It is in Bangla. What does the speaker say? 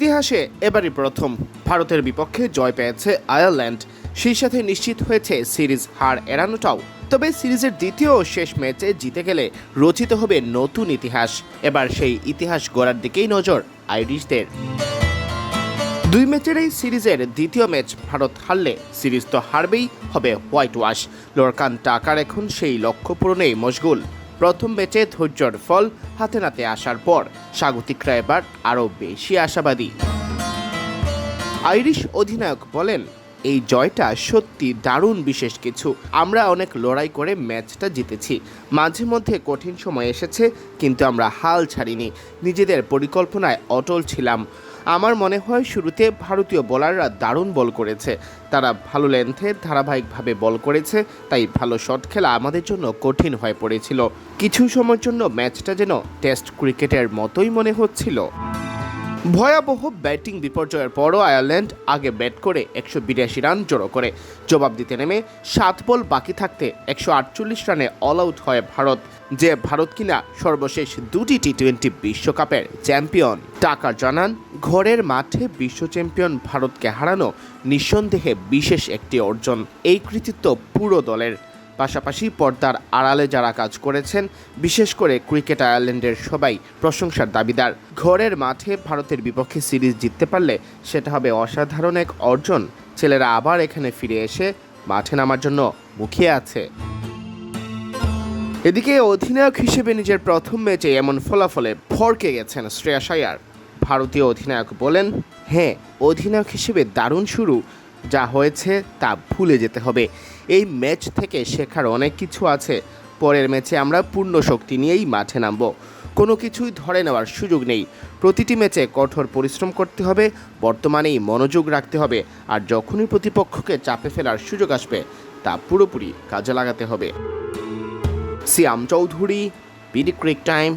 ইতিহাসে এবারই প্রথম ভারতের বিপক্ষে জয় পেয়েছে আয়ারল্যান্ড, সেই সাথে নিশ্চিত হয়েছে সিরিজ হার এড়ানোটাও। তবে সিরিজের দ্বিতীয় ও শেষ ম্যাচে জিতে গেলে রচিত হবে নতুন ইতিহাস। এবার সেই ইতিহাস গড়ার দিকেই নজর আইরিশদের। দুই ম্যাচের এই সিরিজের দ্বিতীয় ম্যাচ ভারত হারলে সিরিজ তো হারবেই, হবে হোয়াইট ওয়াশ। লড়কান টাকার এখন সেই লক্ষ্য পূরণেই মশগুল। প্রথম ম্যাচে ধৈর্যর ফল হাতে নাতে আসার পর স্বাগতিকরা এবার আরও বেশি আশাবাদী। আইরিশ অধিনায়ক বলেন, এই জয়টা সত্যি দারুণ বিশেষ কিছু। আমরা অনেক লড়াই করে ম্যাচটা জিতেছি। মাঝে মধ্যে কঠিন সময় এসেছে, কিন্তু আমরা হাল ছাড়িনি। নিজেদের পরিকল্পনায় অটল ছিলাম। আমার মনে হয় শুরুতে ভারতীয় বোলাররা দারুণ বল করেছে। তারা ভালো লেন্থে ধারাবাহিকভাবে বল করেছে, তাই ভালো শট খেলা আমাদের জন্য কঠিন হয়ে পড়েছিল। কিছু সময়ের জন্য ম্যাচটা যেন টেস্ট ক্রিকেটের মতোই মনে হচ্ছিল। ভয়াবহ ব্যাটিং বিপর্যয়ের পরও আয়ারল্যান্ড আগে ব্যাট করে 182 রান জড়ো করে জবাব দিতে নেমে 7 বল বাকি থাকতে 148 রানে অল আউট হয় ভারত, যে ভারত কিনা সর্বশেষ দুটি টি-20 বিশ্বকাপের চ্যাম্পিয়ন। টাকার জানান, ঘরের মাঠে বিশ্ব চ্যাম্পিয়ন ভারতকে হারানো নিঃসন্দেহে বিশেষ একটি অর্জন। এই কৃতিত্ব পুরো দলের, পাশাপাশি পর্দার আড়ালে যারা কাজ করেছেন, বিশেষ করে ক্রিকেট আয়ারল্যান্ডের সবাই প্রশংসার দাবিদার। ঘরের মাঠে ভারতের বিপক্ষে সিরিজ জিততে পারলে সেটা হবে অসাধারণ এক অর্জন। ছেলেরা আবার এখানে ফিরে এসে মাঠে নামার জন্য মুখিয়ে আছে। এদিকে অধিনায়ক হিসেবে নিজের প্রথম ম্যাচে এমন ফলাফলে ভড়কে গেছেন শ্রেয়াস আয়ার। ভারতীয় অধিনায়ক বলেন, হ্যাঁ, অধিনায়ক হিসেবে দারুণ শুরু। যা হয়েছে তা ভুলে যেতে হবে। এই ম্যাচ থেকে শেখার অনেক কিছু আছে। পরের ম্যাচে আমরা পূর্ণ শক্তি নিয়েই মাঠে নামব। কোনো কিছুই ধরে নেওয়ার সুযোগ নেই। প্রতিটি ম্যাচে কঠোর পরিশ্রম করতে হবে, বর্তমানেই মনোযোগ রাখতে হবে, আর যখনই প্রতিপক্ষকে চাপে ফেলার সুযোগ আসবে তা পুরোপুরি কাজে লাগাতে হবে। সিয়াম চৌধুরী, বিডি ক্রিক টাইম।